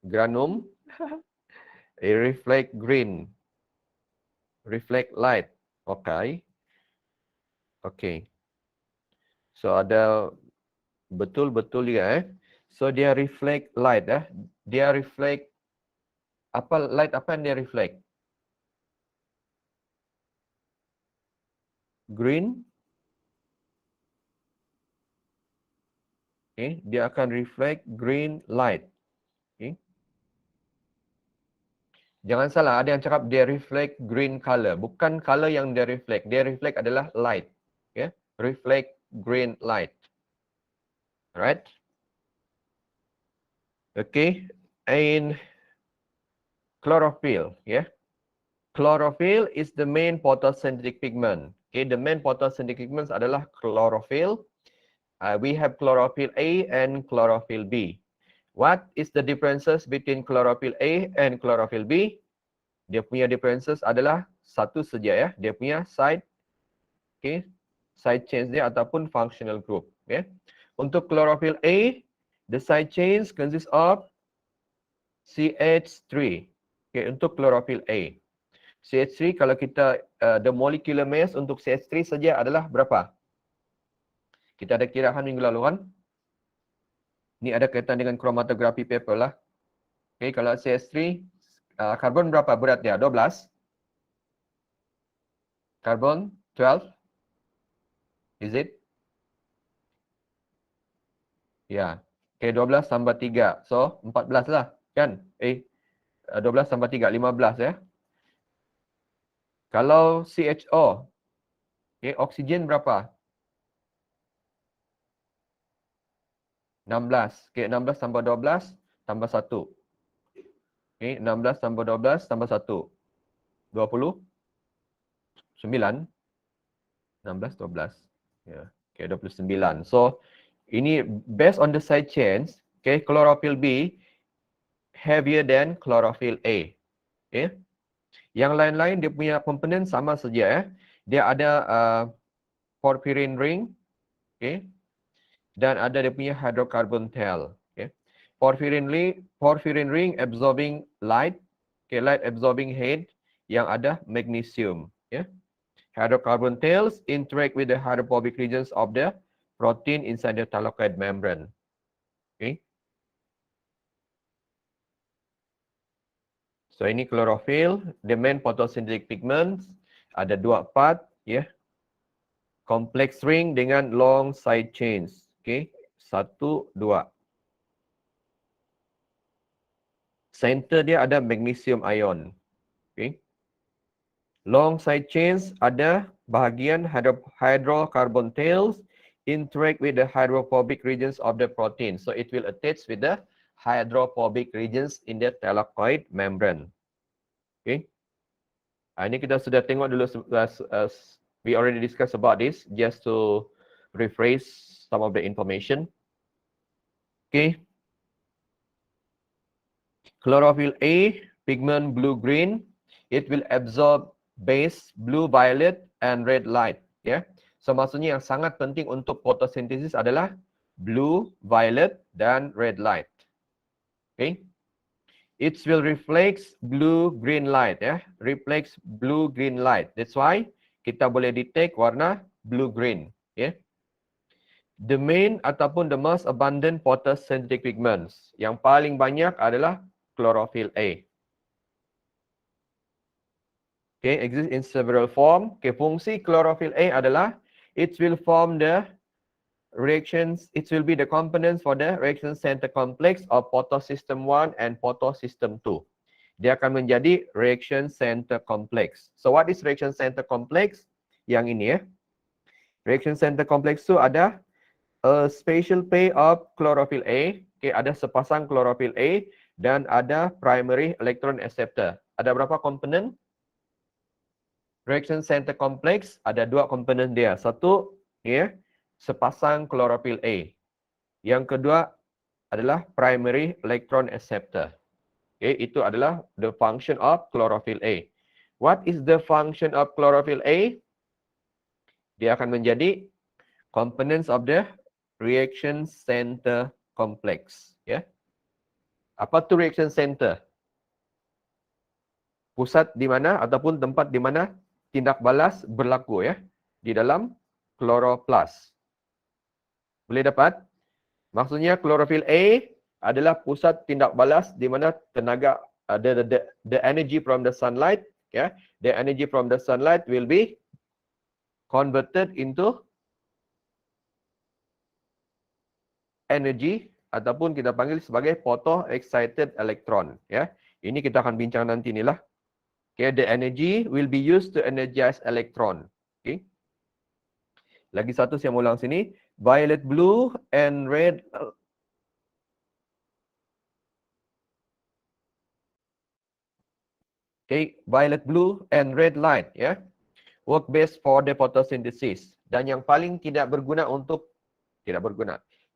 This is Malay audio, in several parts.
Granum. It reflect green. Reflect light. Okay. Okay. So ada betul-betul juga So dia reflect light Dia reflect light apa yang dia reflect? Green. Okay, dia akan reflect green light. Okay. Jangan salah, ada yang cakap dia reflect green color. Bukan color yang dia reflect. Dia reflect adalah light. Okay. Reflect green light. Alright. Okay. And chlorophyll. Yeah. Chlorophyll is the main photosynthetic pigment. Okay. The main photosynthetic pigments adalah chlorophyll. We have chlorophyll A and chlorophyll B. What is the differences between chlorophyll A and chlorophyll B? Dia punya differences adalah satu saja Dia punya side, okay, side chains dia ataupun functional group. Okay. Untuk chlorophyll A, the side chains consist of CH3. Okay, untuk chlorophyll A. CH3 kalau kita the molecular mass untuk CH3 saja adalah berapa? Kita ada kiraan minggu lalu kan? Ini ada kaitan dengan chromatography paper lah. Okay, kalau CH3, karbon berapa berat dia? 12. Karbon 12. Is it? Ya. Okay, 12 tambah 3. So, 14 lah. Kan? 12 tambah 3, 15 ya. Kalau CHO, okay, oksigen berapa? 16. Okay, 16 tambah 12, tambah 1. Okay, 16 tambah 12, tambah 1. 20. 9. 16, 12. Ya. Okay, 29. So, ini based on the side chains, okay, chlorophyll B heavier than chlorophyll A. Okay. Yang lain-lain dia punya komponen sama saja Dia ada porphyrin ring, okay, dan ada dia punya hydrocarbon tail. Okay. Porphyrin ring absorbing light, okay, light absorbing head yang ada magnesium. Yeah. Hydrocarbon tails interact with the hydrophobic regions of the protein inside the thylakoid membrane. Okay. So ini chlorophyll, the main photosynthetic pigments, ada dua part, ya. Complex ring dengan long side chains. Okay, 1, 2. Center dia ada magnesium ion. Okay. Long side chains ada bahagian hydrocarbon tails interact with the hydrophobic regions of the protein. So it will attach with the hydrophobic regions in the thylakoid membrane. Okay. Ini kita sudah tengok dulu, we already discussed about this, just to rephrase some of the information. Okay. Chlorophyll A, pigment blue-green, it will absorb base blue-violet and red light. Yeah. So maksudnya yang sangat penting untuk photosynthesis adalah blue, violet dan red light. Okay. It will reflect blue-green light. Reflects blue-green light. That's why kita boleh detect warna blue-green. Yeah. The main ataupun the most abundant photosynthetic pigments. Yang paling banyak adalah chlorophyll A. Okay, exists in several form. Okay, fungsi chlorophyll A adalah it will form the reactions, it will be the components for the reaction center complex of photosystem 1 and photosystem 2. Dia akan menjadi reaction center complex. So what is reaction center complex? Yang ini Reaction center complex tu ada a special pair of chlorophyll A. Okay, ada sepasang chlorophyll A dan ada primary electron acceptor. Ada berapa komponen? Reaction center complex ada dua komponen dia. Satu, sepasang chlorophyll A. Yang kedua adalah primary electron acceptor. Okay, itu adalah the function of chlorophyll A. What is the function of chlorophyll A? Dia akan menjadi components of the reaction center complex. Apa tu reaction center? Pusat di mana ataupun tempat di mana tindak balas berlaku ya, di dalam kloroplas. Boleh dapat? Maksudnya klorofil A adalah pusat tindak balas di mana tenaga the energy from the sunlight, ya, the energy from the sunlight will be converted into energy ataupun kita panggil sebagai photo-excited electron, ya. Ini kita akan bincang nanti ni lah. Okay, the energy will be used to energize electron. Okay. Lagi satu saya ulang sini, violet blue and red. Okay, violet blue and red light, ya. Work best for the photosynthesis. Dan yang paling tidak berguna untuk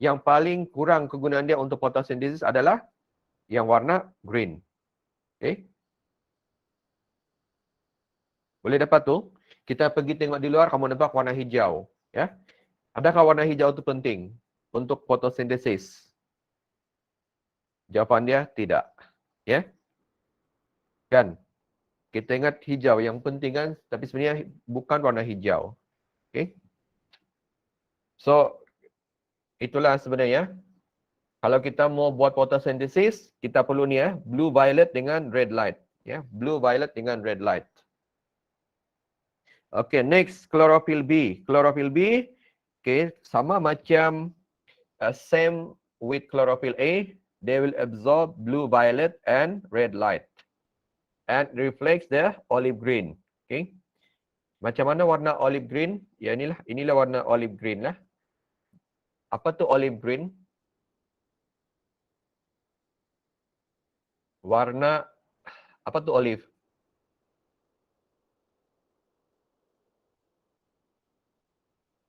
yang paling kurang kegunaan dia untuk photosynthesis adalah yang warna green. Okay. Boleh dapat tu? Kita pergi tengok di luar, kamu nampak warna hijau. Ya. Adakah warna hijau itu penting untuk fotosintesis? Jawapan dia tidak. Ya. Kan? Kita ingat hijau yang penting kan, tapi sebenarnya bukan warna hijau. Okay. So, itulah sebenarnya. Kalau kita mau buat fotosintesis, kita perlu ni ya, blue violet dengan red light. Ya, blue violet dengan red light. Okay, next chlorophyll B. Chlorophyll B, okay, sama macam same with chlorophyll A, they will absorb blue, violet and red light and reflects the olive green. Okay. Macam mana warna olive green? Ya inilah warna olive green lah. Apa tu olive green? Warna apa tu olive?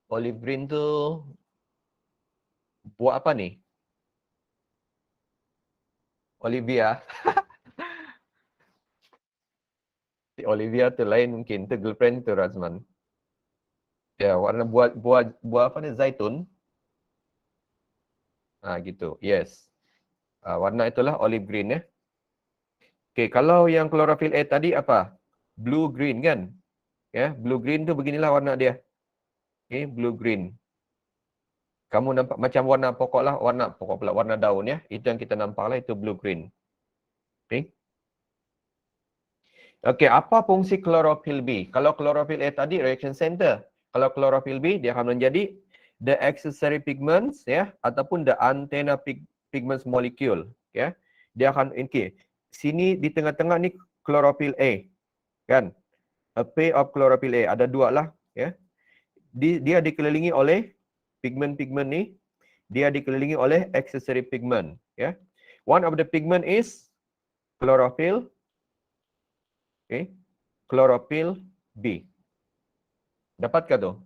Olive green tu buat apa ni? Olivia. Olivia tu lain mungkin, tu girlfriend tu Razman. Ya, warna buah apa ni? Zaitun. Gitu. Yes. Warna itulah olive green ya. Okay, kalau yang chlorophyll A tadi apa? Blue green kan? Ya, blue green tu beginilah warna dia. Okay, blue green. Kamu nampak macam warna pokok lah, warna pokok pula, warna daun ya. Itu yang kita nampak lah, itu blue green. Okay. Okay, apa fungsi chlorophyll B? Kalau chlorophyll A tadi reaction center. Kalau chlorophyll B dia akan menjadi the accessory pigments ya, ataupun the antenna pigments molecule ya. Dia akan okay. Sini di tengah-tengah ni chlorophyll A kan? A pair of chlorophyll A, ada dua lah ya. Dia dikelilingi oleh pigment-pigment ni, dia dikelilingi oleh accessory pigment ya. One of the pigment is chlorophyll, okay, chlorophyll B. Dapatkah tu?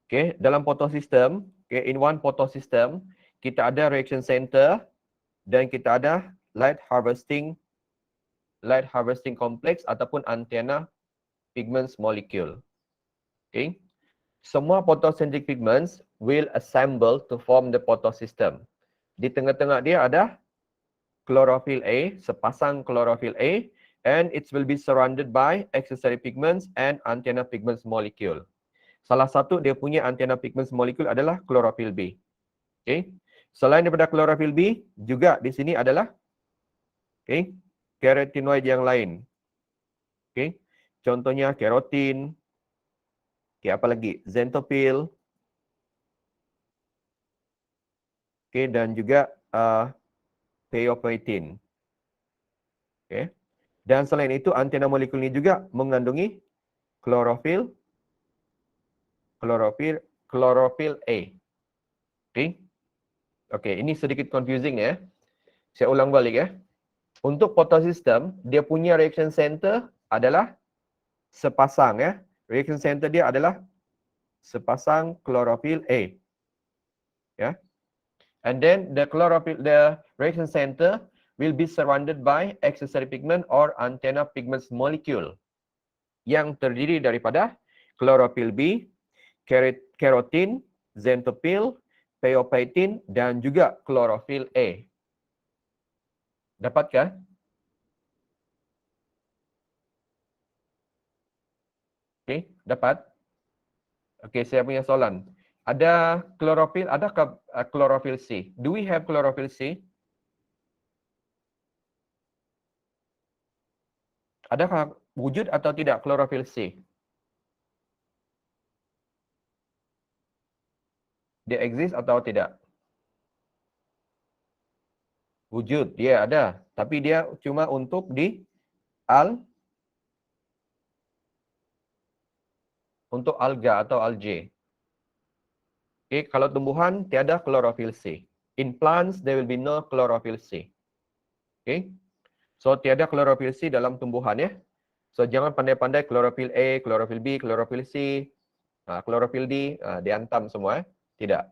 Okay, dalam photosystem, okay, in one photosystem kita ada reaction center dan kita ada light harvesting complex ataupun antenna pigments molecule. Okay. Semua photosynthetic pigments will assemble to form the photosystem. Di tengah-tengah dia ada chlorophyll A, sepasang chlorophyll A, and it will be surrounded by accessory pigments and antenna pigments molecule. Salah satu dia punya antenna pigments molecule adalah chlorophyll B. Okay. Selain daripada chlorophyll B, juga di sini adalah okay, carotenoid yang lain. Okay. Contohnya kerotin. Okay, apa lagi? Xanthophyll. Okay, dan juga theopoietin. Okay. Dan selain itu, antena molekul ini juga mengandungi chlorophyll A. Okay. Okay, ini sedikit confusing ya. Saya ulang balik ya. Untuk photosystem, dia punya reaction center adalah sepasang ya. Reaction center dia adalah sepasang chlorophyll A. Ya. And then the reaction center will be surrounded by accessory pigment or antenna pigments molecule yang terdiri daripada chlorophyll B, kerotin, xanthophyll, theopoietin dan juga chlorophyll A. Dapatkah? Okey, dapat? Okey, saya punya soalan. Ada klorofil, adakah klorofil C? Do we have klorofil C? Adakah wujud atau tidak klorofil C? Dia exist atau tidak? Wujud, dia ada. Tapi dia cuma untuk di untuk alga atau algae. Okay, kalau tumbuhan tiada klorofil C. In plants there will be no chlorophyll C. Okay, so tiada klorofil C dalam tumbuhan ya. So jangan pandai-pandai klorofil A, klorofil B, klorofil C, klorofil D, diantam semua ya. Tidak.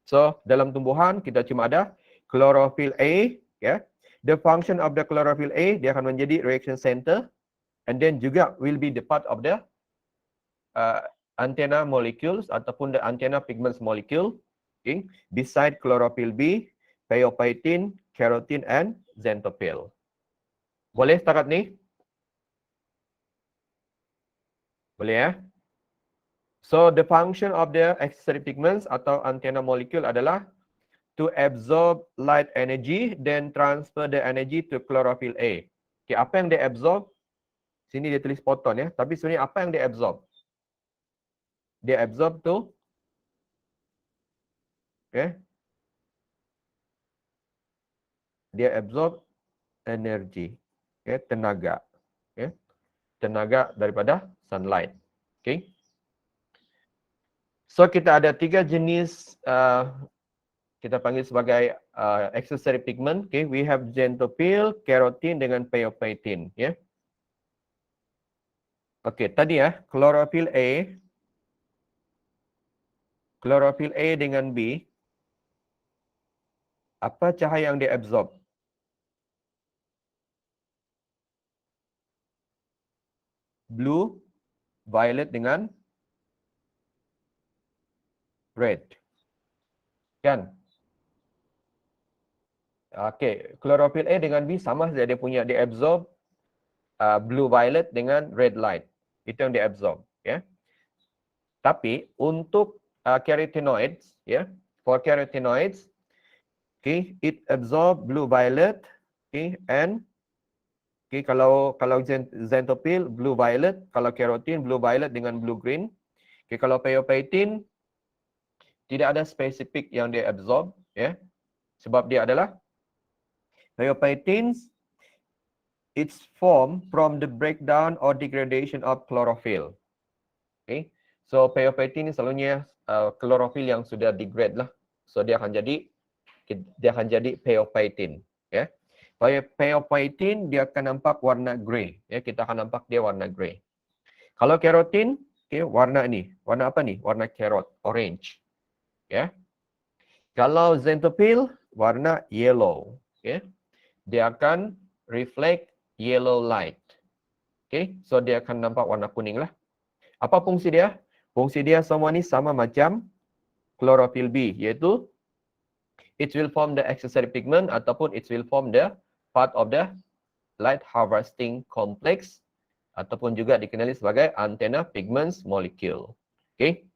So dalam tumbuhan kita cuma ada klorofil A ya. The function of the chlorophyll A, dia akan menjadi reaction center and then juga will be the part of the antenna molecules ataupun the antenna pigments molecule, okay, beside chlorophyll B, pheopitin, carotene and xanthophyll. Boleh setakat ni? Boleh ya? So the function of the accessory pigments atau antenna molecule adalah to absorb light energy then transfer the energy to chlorophyll A. Okay, apa yang dia absorb? Sini dia tulis photon ya, tapi sebenarnya apa yang dia absorb? Dia absorb tu, okay, dia absorb energy, okay, tenaga, okay, tenaga daripada sunlight, okay. So kita ada 3 jenis kita panggil sebagai accessory pigment, okay. We have xanthophyll, carotene dengan pheopitin, ya. Yeah. Okay, tadi ya, chlorophyll A dengan B, apa cahaya yang dia absorb? Blue, violet dengan red. Kan? Okay, chlorophyll A dengan B sama saja, dia absorb blue violet dengan red light. Itu yang dia absorb, ya. Tapi untuk carotenoids, ya, for carotenoids, okay, it absorb blue violet, okay, and okay, kalau xanthophyll blue violet, kalau carotene blue violet dengan blue green. Okay, kalau pheopitin tidak ada spesifik yang dia absorb, ya. Sebab dia adalah pheopitin, it's formed from the breakdown or degradation of chlorophyll. Okay, so pheopitin selalunya chlorophyll yang sudah degrade lah, so dia akan jadi pheopitin, ya. Pheopitin dia akan nampak warna grey, ya, kita akan nampak dia warna grey. Kalau carotene, okay, warna ni, warna apa ni? Warna carrot, orange, ya. Kalau xanthophyll warna yellow, okay, dia akan reflect yellow light, okay, so dia akan nampak warna kuning lah. Apa fungsi dia? Fungsi dia semua ni sama macam chlorophyll B, iaitu it will form the accessory pigment ataupun it will form the part of the light harvesting complex ataupun juga dikenali sebagai antenna pigments molecule. Okay.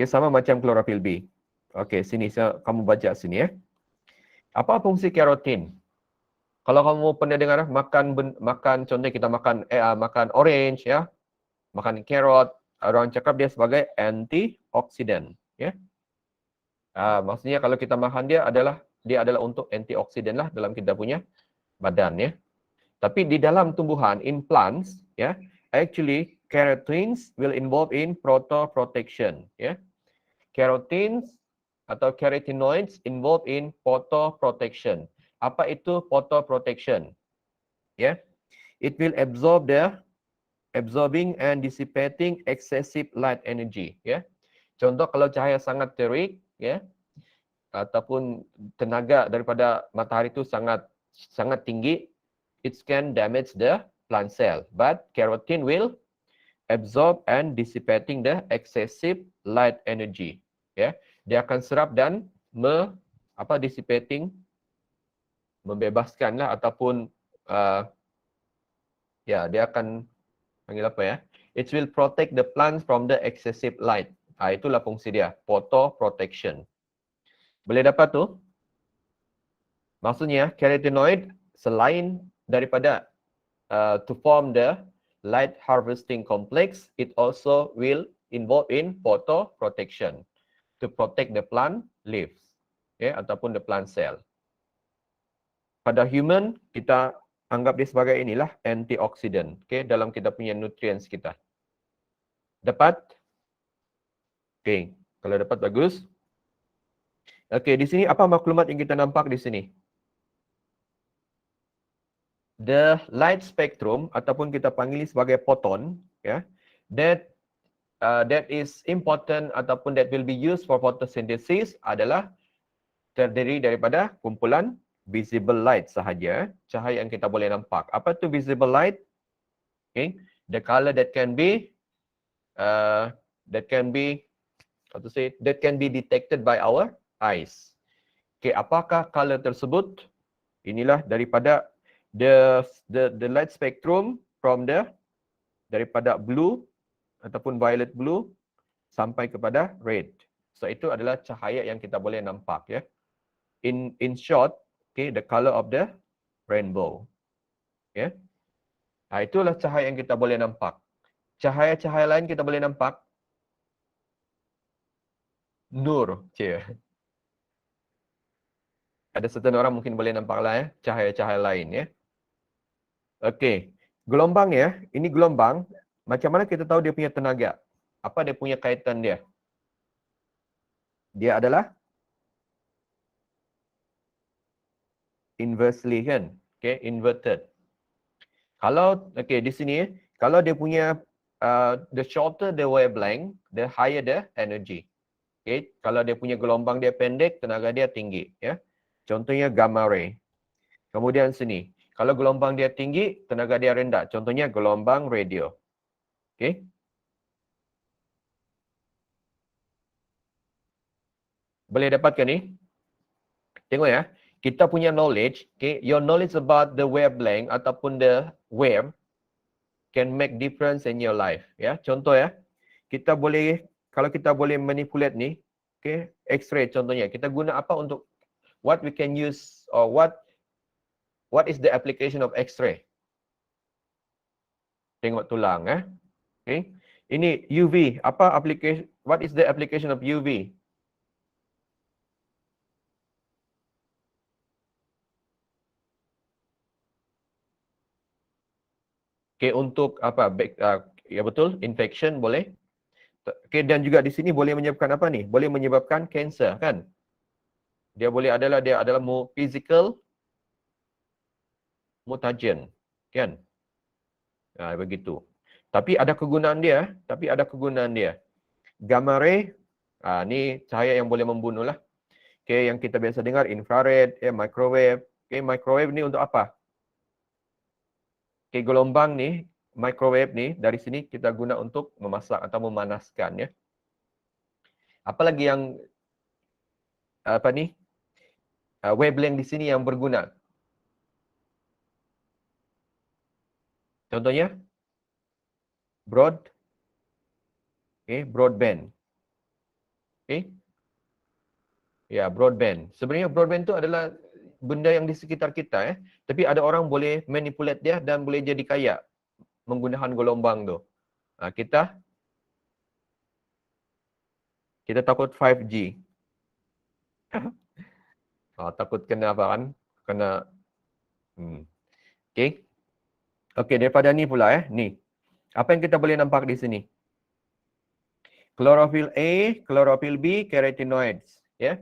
Ia sama macam chlorophyll B. Okay, sini kamu baca sini ya. Apa fungsi carotene? Kalau kamu pernah dengar makan contoh kita makan orange ya, makan carrot, orang cakap dia sebagai antioksidan, ya. Maksudnya kalau kita makan dia adalah untuk antioksidan lah dalam kita punya badan, ya. Tapi di dalam tumbuhan, in plants, ya, actually carotenes will involve in photoprotection, ya. Carotenes atau carotenoids involved in photoprotection. Apa itu photoprotection? Ya, it will absorbing and dissipating excessive light energy. Ya, contoh kalau cahaya sangat terik, ya, ataupun tenaga daripada matahari itu sangat tinggi, it can damage the plant cell. But carotene will absorb and dissipating the excessive light energy. Ya, dia akan serap dan dissipating membebaskanlah ataupun ya dia akan panggil apa ya? It will protect the plants from the excessive light. Itulah fungsi dia, photoprotection. Boleh dapat tu? Maksudnya carotenoid selain daripada to form the light harvesting complex, it also will involve in photoprotection to protect the plant leaves, okay, ataupun the plant cell. Pada human, kita anggap dia sebagai inilah antioxidant, okay, dalam kita punya nutrients kita. Dapat? Okay, kalau dapat bagus. Okay, di sini apa maklumat yang kita nampak di sini? The light spectrum ataupun kita panggil sebagai photon, ya, that is important ataupun that will be used for photosynthesis adalah terdiri daripada kumpulan visible light sahaja, cahaya yang kita boleh nampak. Apa tu visible light? Okay, the color that can be that can be detected by our eyes. Okay, apakah color tersebut? Inilah daripada the light spectrum from daripada blue ataupun violet blue sampai kepada red. So itu adalah cahaya yang kita boleh nampak, ya. In short, okay, the color of the rainbow. Ya. Itulah cahaya yang kita boleh nampak. Cahaya-cahaya lain kita boleh nampak. Nur, Ada certain orang mungkin boleh nampaklah, ya, cahaya-cahaya lain, ya. Okey. Gelombang, ya. Ini gelombang. Macam mana kita tahu dia punya tenaga? Apa dia punya kaitan dia? Dia adalah inversely, kan? Okay, inverted. Kalau, okay, di sini, kalau dia punya, the shorter the wavelength, the higher the energy. Okay, kalau dia punya gelombang dia pendek, tenaga dia tinggi, ya. Contohnya gamma ray. Kemudian sini, kalau gelombang dia tinggi, tenaga dia rendah. Contohnya gelombang radio. Okay. Boleh dapatkan ni? Tengok, ya. Kita punya knowledge, okay, your knowledge about the wavelength ataupun the wave can make difference in your life, ya. Contoh, ya. Kita boleh, kalau kita boleh manipulate ni, okay, X-ray contohnya, kita guna apa untuk, what we can use, or what is the application of X-ray? Tengok tulang, okay. Ini UV, apa application, what is the application of UV? Okay, untuk apa? Ya betul, infection boleh. Okay, dan juga di sini boleh menyebabkan apa ni? Boleh menyebabkan kanser, kan? Dia adalah physical mutagen, kan? Begitu. Tapi ada kegunaan dia, Gamma ray, ni cahaya yang boleh membunuh lah. Okay, yang kita biasa dengar infrared, microwave. Okay, microwave ni untuk apa? Okay, gelombang ni, microwave ni, dari sini kita guna untuk memasak atau memanaskan, ya. Apalagi yang wavelength di sini yang berguna. Contohnya broadband. Okay. Ya, broadband. Sebenarnya broadband itu adalah benda yang di sekitar kita, tapi ada orang boleh manipulate dia dan boleh jadi kaya menggunakan gelombang tu. Kita takut 5G. Takut kena apa kan? Kena okay. Okay, daripada ni pula, ni. Apa yang kita boleh nampak di sini? Chlorophyll A, chlorophyll B, carotenoids, ya.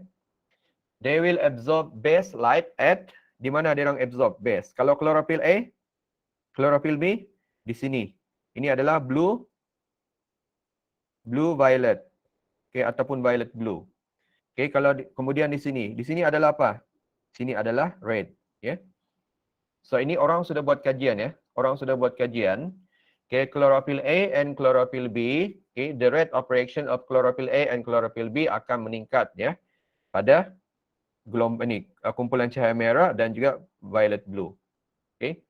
They will absorb base light at, di mana dia orang absorb base? Kalau chlorophyll A, chlorophyll B, di sini. Ini adalah blue violet, okay, ataupun violet blue. Okay, kalau kemudian di sini adalah apa? Sini adalah red, ya. So ini orang sudah buat kajian, ya. Okay, chlorophyll A and chlorophyll B, okay, the rate of reaction of chlorophyll A and chlorophyll B akan meningkat, ya, pada kumpulan cahaya merah dan juga violet blue. Okay.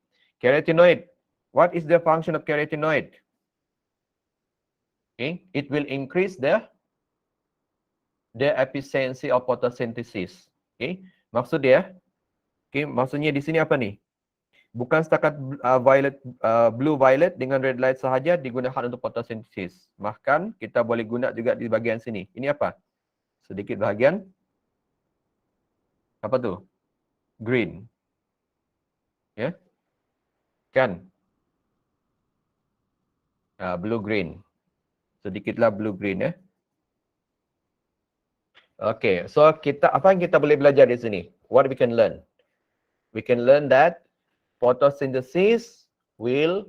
Carotenoid. What is the function of carotenoid? Okay. It will increase the efficiency of photosynthesis. Okay. Maksud dia, okay, maksudnya di sini apa ni? Bukan setakat blue violet dengan red light sahaja digunakan untuk fotosintesis. Bahkan kita boleh guna juga di bahagian sini. Ini apa? Sedikit bahagian. Apa tu? Green. Ya. Yeah. Kan? Blue green. Sedikitlah blue green ya. Okay, so apa yang kita boleh belajar di sini? What we can learn? We can learn that photosynthesis will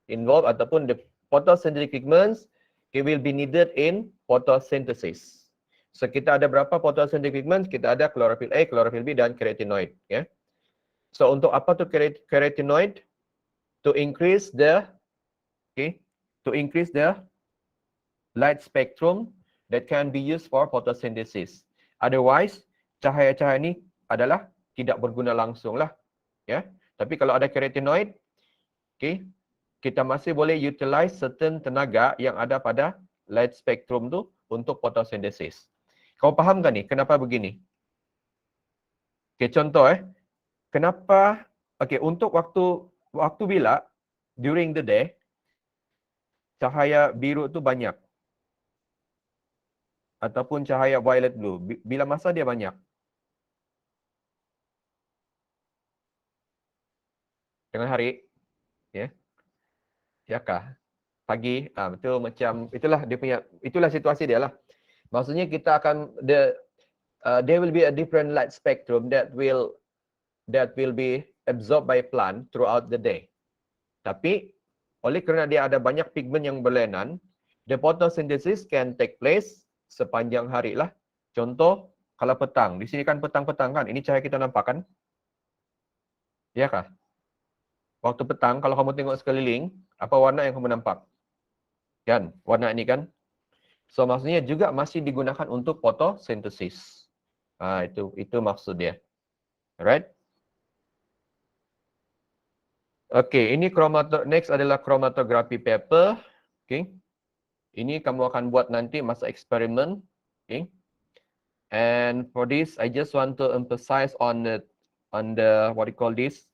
involve ataupun the photosynthetic pigments will be needed in photosynthesis. So kita ada berapa photosynthetic pigments? Kita ada chlorophyll A, chlorophyll B dan carotenoid. Ya. So untuk apa tu carotenoid? To increase the light spectrum that can be used for photosynthesis. Otherwise, cahaya-cahaya ni adalah tidak berguna langsung lah. Ya. Tapi kalau ada carotenoid, kita masih boleh utilize certain tenaga yang ada pada light spectrum tu untuk photosynthesis. Kau faham kan ni? Kenapa begini? Contoh kenapa? Untuk waktu bila during the day cahaya biru tu banyak ataupun cahaya violet blue. Bila masa dia banyak? Tengah hari. Ya. Siakah? Pagi. Betul, macam itulah situasi dia lah. Maksudnya kita akan there will be a different light spectrum that will be absorbed by plant throughout the day. Tapi oleh kerana dia ada banyak pigmen yang berlainan, the photosynthesis can take place sepanjang hari lah. Contoh, kalau petang. Di sini kan petang-petang kan. Ini cahaya kita nampak kan? Ya kah? Waktu petang, kalau kamu tengok sekeliling, apa warna yang kamu nampak? Kan? Warna ini kan? So, maksudnya juga masih digunakan untuk photosynthesis. Itu maksud dia. Alright? Okay, ini next adalah chromatography paper. Okay. Ini kamu akan buat nanti masa eksperimen. Okay. And for this, I just want to emphasize on the what you call this,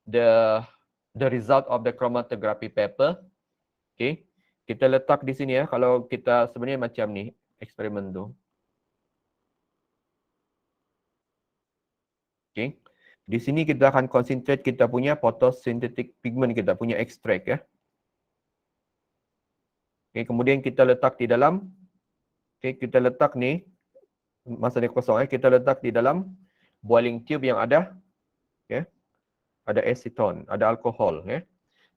the result of the chromatography paper. Okay. Kita letak di sini ya. Kalau kita sebenarnya macam ni eksperimen tu. Okay. Di sini kita akan concentrate kita punya photosynthetic pigment, kita punya extract ya. Okay, kemudian kita letak di dalam, kita letak ni, masa dia kosong kita letak di dalam boiling tube yang ada, ada acetone, ada alkohol.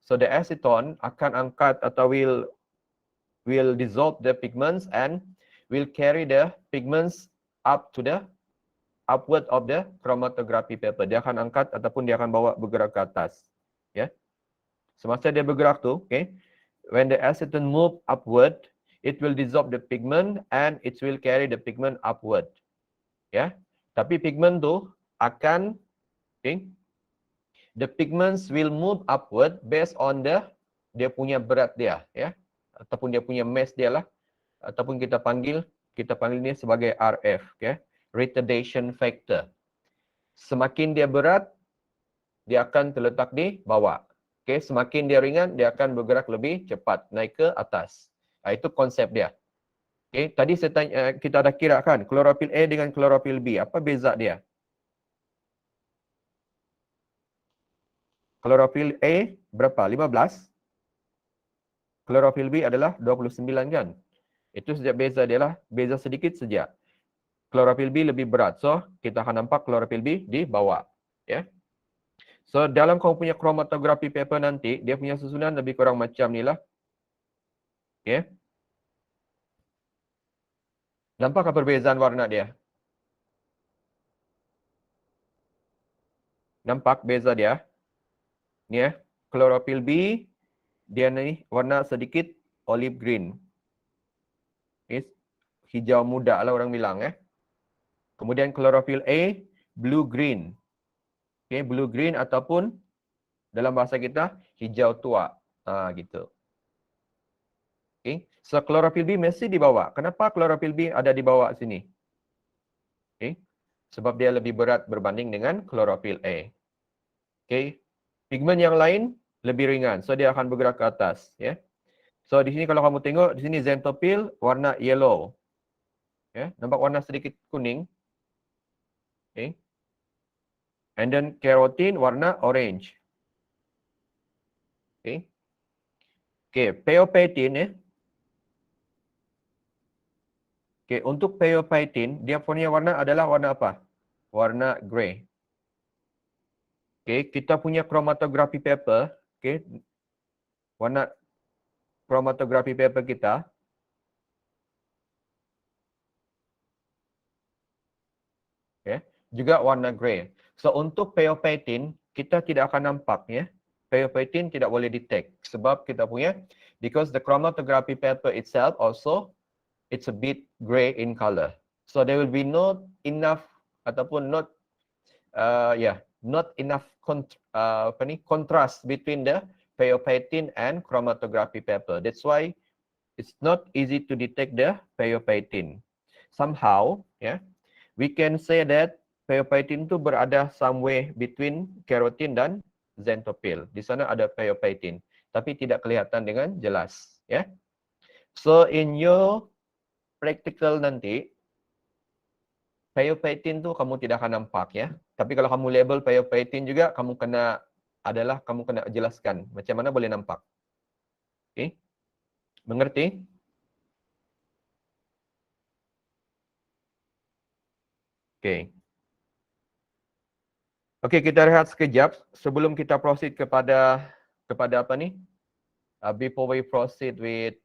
So the acetone akan angkat atau will dissolve the pigments and will carry the pigments up to the upward of the chromatography paper. Dia akan angkat ataupun dia akan bawa bergerak ke atas. Semasa dia bergerak tu, when the acetone move upward, it will dissolve the pigment and it will carry the pigment upward. Tapi pigment tu akan, the pigments will move upward based on dia punya berat dia, ataupun dia punya mass dia lah, ataupun kita panggil ni sebagai RF, retardation factor. Semakin dia berat, dia akan terletak di bawah. Semakin dia ringan, dia akan bergerak lebih cepat, naik ke atas. Itu konsep dia. Tadi saya tanya, kita ada kira kan, chlorophyll A dengan chlorophyll B, apa beza dia? Chlorophyll A berapa? 15. Chlorophyll B adalah 29 kan? Itu sejak beza dia lah, beza sedikit saja. Chlorophyll B lebih berat. So, kita akan nampak chlorophyll B di bawah. So, dalam kamu punya chromatography paper nanti, dia punya susunan lebih kurang macam ni lah. Nampak perbezaan warna dia? Nampak beza dia? Ni chlorophyll B, dia ni warna sedikit olive green. Hijau muda lah orang bilang Kemudian klorofil A, blue green. Okay, blue green ataupun dalam bahasa kita hijau tua. Gitu. Okay. So klorofil B mesti di bawah. Kenapa klorofil B ada di bawah sini? Okay. Sebab dia lebih berat berbanding dengan klorofil A. Okay. Pigmen yang lain lebih ringan. So dia akan bergerak ke atas. Ya. Yeah. So di sini kalau kamu tengok, di sini xanthopil warna yellow. Ya. Yeah. Nampak warna sedikit kuning. Okay. And then carotene warna orange. Okay. Okay. Phosphate. Okay. Untuk phosphate, dia punya warna adalah warna apa? Warna grey. Okay. Kita punya chromatography paper. Okay. Warna chromatography paper kita. Okay. Juga warna grey. So untuk phosphate, kita tidak akan nampak ya. Phosphate tidak boleh detect sebab kita punya because the chromatography paper itself also it's a bit grey in color. So there will be not enough ataupun not not enough contrast between the phosphate and chromatography paper. That's why it's not easy to detect the phosphate. Somehow, we can say that phosphate itu berada somewhere between carotene dan xanthopil. Di sana ada phosphate, tapi tidak kelihatan dengan jelas. So in your practical nanti, phosphate tu kamu tidak akan nampak ya. Tapi kalau kamu label phosphate juga, kamu kena jelaskan macam mana boleh nampak. Okay? Mengerti? Okay. Okey, kita rehat sekejap sebelum kita proceed kepada apa ni? Before we proceed with